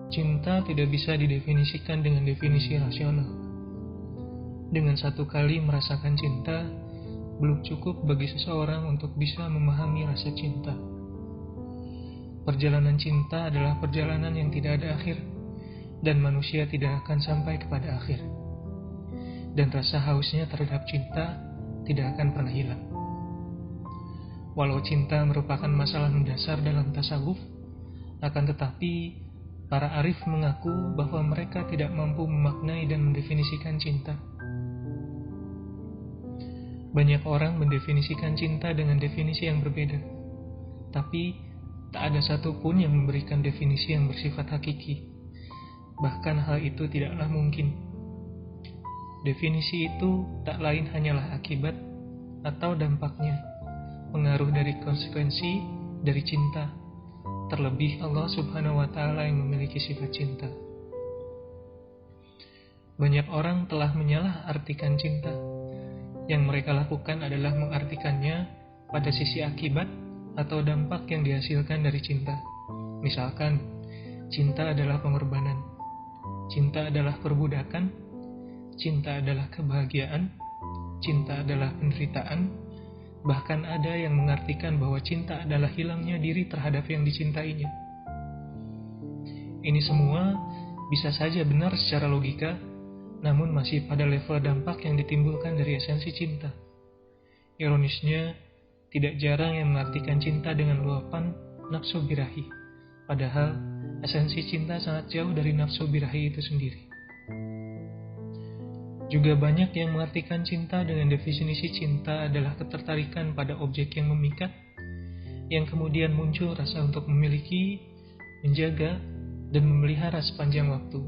Cinta tidak bisa didefinisikan dengan definisi rasional. Dengan satu kali merasakan cinta, belum cukup bagi seseorang untuk bisa memahami rasa cinta. Perjalanan cinta adalah perjalanan yang tidak ada akhir, dan manusia tidak akan sampai kepada akhir. Dan rasa hausnya terhadap cinta tidak akan pernah hilang. Walau cinta merupakan masalah mendasar dalam tasawuf, akan tetapi para arif mengaku bahwa mereka tidak mampu memaknai dan mendefinisikan cinta. Banyak orang mendefinisikan cinta dengan definisi yang berbeda, tapi tak ada satupun yang memberikan definisi yang bersifat hakiki. Bahkan hal itu tidaklah mungkin. Definisi itu tak lain hanyalah akibat atau dampaknya, pengaruh dari konsekuensi dari cinta. Terlebih Allah Subhanahu wa Ta'ala yang memiliki sifat cinta. Banyak orang telah menyalah-artikan cinta. Yang mereka lakukan adalah mengartikannya pada sisi akibat atau dampak yang dihasilkan dari cinta. Misalkan, cinta adalah pengorbanan, cinta adalah perbudakan, cinta adalah kebahagiaan, cinta adalah penderitaan. Bahkan ada yang mengartikan bahwa cinta adalah hilangnya diri terhadap yang dicintainya. Ini semua bisa saja benar secara logika, namun masih pada level dampak yang ditimbulkan dari esensi cinta. Ironisnya, tidak jarang yang mengartikan cinta dengan luapan nafsu birahi, padahal esensi cinta sangat jauh dari nafsu birahi itu sendiri. Juga banyak yang mengartikan cinta dengan definisi cinta adalah ketertarikan pada objek yang memikat, yang kemudian muncul rasa untuk memiliki, menjaga, dan memelihara sepanjang waktu.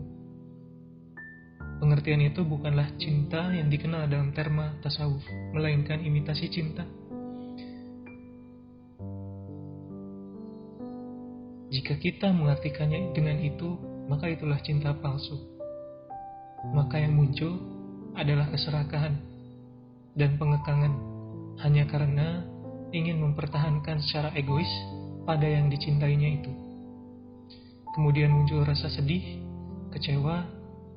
Pengertian itu bukanlah cinta yang dikenal dalam terma tasawuf, melainkan imitasi cinta. Jika kita mengartikannya dengan itu, maka itulah cinta palsu. Maka yang muncul adalah keserakahan dan pengekangan hanya karena ingin mempertahankan secara egois pada yang dicintainya itu. Kemudian muncul rasa sedih, kecewa,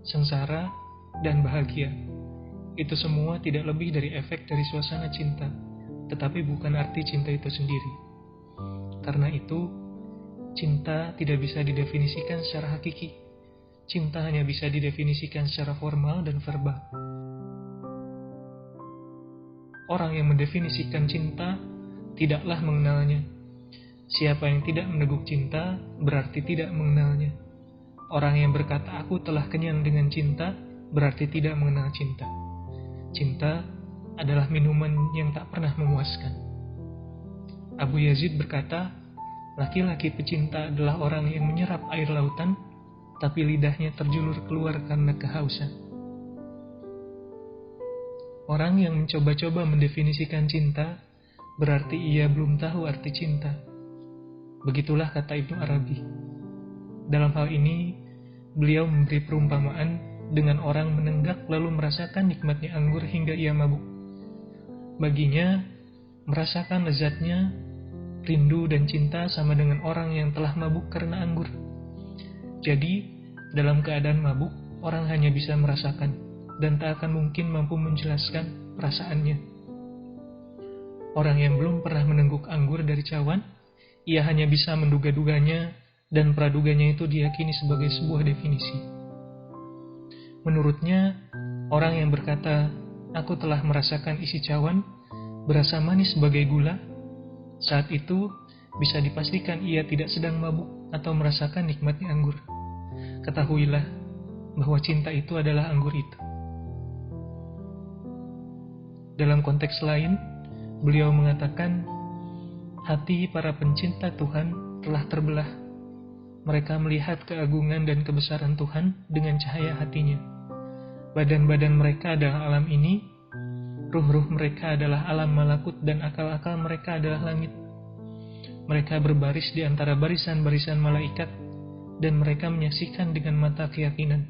sengsara, dan bahagia. Itu semua tidak lebih dari efek dari suasana cinta, tetapi bukan arti cinta itu sendiri. Karena itu, cinta tidak bisa didefinisikan secara hakiki. Cinta hanya bisa didefinisikan secara formal dan verbal. Orang yang mendefinisikan cinta tidaklah mengenalnya. Siapa yang tidak meneguk cinta berarti tidak mengenalnya. Orang yang berkata aku telah kenyang dengan cinta berarti tidak mengenal cinta. Cinta adalah minuman yang tak pernah memuaskan. Abu Yazid berkata, laki-laki pecinta adalah orang yang menyerap air lautan, tapi lidahnya terjulur keluar karena kehausan. Orang yang mencoba-coba mendefinisikan cinta, berarti ia belum tahu arti cinta. Begitulah kata Ibnu Arabi. Dalam hal ini, beliau memberi perumpamaan dengan orang menenggak lalu merasakan nikmatnya anggur hingga ia mabuk. Baginya, merasakan lezatnya, rindu dan cinta sama dengan orang yang telah mabuk karena anggur. Jadi, dalam keadaan mabuk, orang hanya bisa merasakan dan tak akan mungkin mampu menjelaskan perasaannya. Orang yang belum pernah menengguk anggur dari cawan, ia hanya bisa menduga-duganya dan praduganya itu diyakini sebagai sebuah definisi. Menurutnya, orang yang berkata, aku telah merasakan isi cawan, berasa manis sebagai gula, saat itu bisa dipastikan ia tidak sedang mabuk atau merasakan nikmatnya anggur. Ketahuilah bahwa cinta itu adalah anggur itu. Dalam konteks lain, beliau mengatakan, hati para pencinta Tuhan telah terbelah. Mereka melihat keagungan dan kebesaran Tuhan dengan cahaya hatinya. Badan-badan mereka adalah alam ini, ruh-ruh mereka adalah alam malakut dan akal-akal mereka adalah langit. Mereka berbaris di antara barisan-barisan malaikat dan mereka menyaksikan dengan mata keyakinan.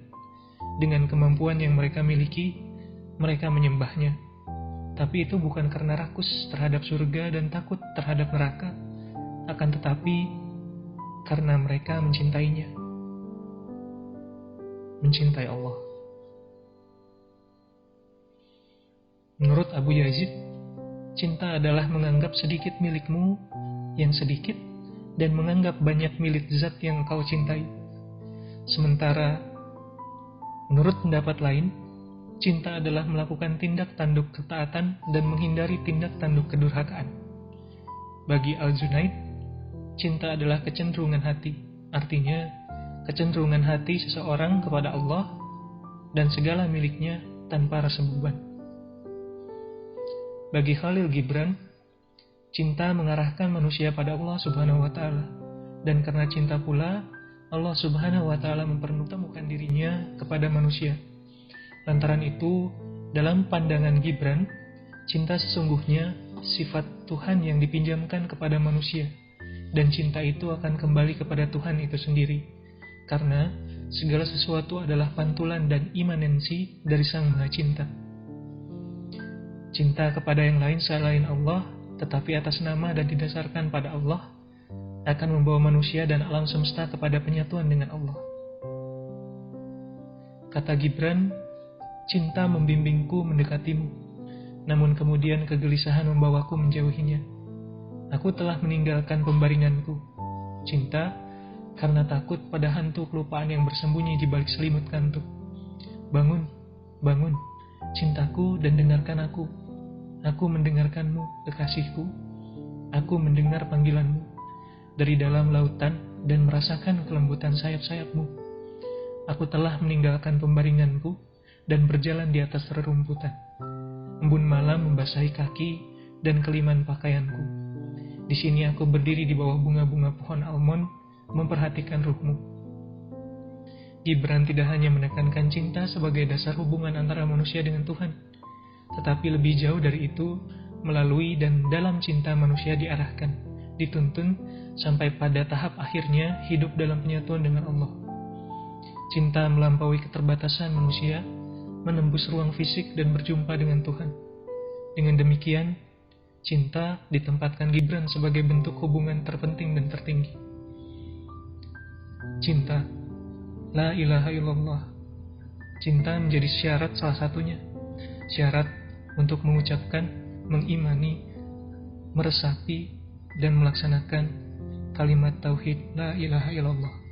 Dengan kemampuan yang mereka miliki, mereka menyembahnya. Tapi itu bukan karena rakus terhadap surga dan takut terhadap neraka, akan tetapi karena mereka mencintainya, mencintai Allah. Menurut Abu Yazid, cinta adalah menganggap sedikit milikmu yang sedikit dan menganggap banyak milik zat yang kau cintai. Sementara, menurut pendapat lain, cinta adalah melakukan tindak tanduk ketaatan dan menghindari tindak tanduk kedurhakaan. Bagi Al-Junaid, cinta adalah kecenderungan hati, artinya kecenderungan hati seseorang kepada Allah dan segala miliknya tanpa rasa beban. Bagi Khalil Gibran, cinta mengarahkan manusia pada Allah Subhanahu wa Ta'ala, dan karena cinta pula Allah Subhanahu wa Ta'ala mempertemukan dirinya kepada manusia. Lantaran itu, dalam pandangan Gibran, cinta sesungguhnya sifat Tuhan yang dipinjamkan kepada manusia, dan cinta itu akan kembali kepada Tuhan itu sendiri, karena segala sesuatu adalah pantulan dan imanensi dari Sang Maha Cinta. Cinta kepada yang lain selain Allah, tetapi atas nama dan didasarkan pada Allah, akan membawa manusia dan alam semesta kepada penyatuan dengan Allah. Kata Gibran, cinta membimbingku mendekatimu, namun kemudian kegelisahan membawaku menjauhinya. Aku telah meninggalkan pembaringanku, cinta, karena takut pada hantu kelupaan yang bersembunyi di balik selimut kantuk. Bangun, bangun, cintaku, dan dengarkan aku. Aku mendengarkanmu, kekasihku. Aku mendengar panggilanmu dari dalam lautan dan merasakan kelembutan sayap-sayapmu. Aku telah meninggalkan pembaringanku dan berjalan di atas rerumputan. Embun malam membasahi kaki dan keliman pakaianku. Di sini aku berdiri di bawah bunga-bunga pohon almond, memperhatikan ruhmu. Gibran tidak hanya menekankan cinta sebagai dasar hubungan antara manusia dengan Tuhan, tetapi lebih jauh dari itu, melalui dan dalam cinta manusia diarahkan, dituntun, sampai pada tahap akhirnya hidup dalam penyatuan dengan Allah. Cinta melampaui keterbatasan manusia, menembus ruang fisik dan berjumpa dengan Tuhan. Dengan demikian, cinta ditempatkan Gibran sebagai bentuk hubungan terpenting dan tertinggi. Cinta, la ilaha illallah. Cinta menjadi syarat salah satunya. Syarat untuk mengucapkan, mengimani, meresapi, dan melaksanakan kalimat tauhid la ilaha illallah.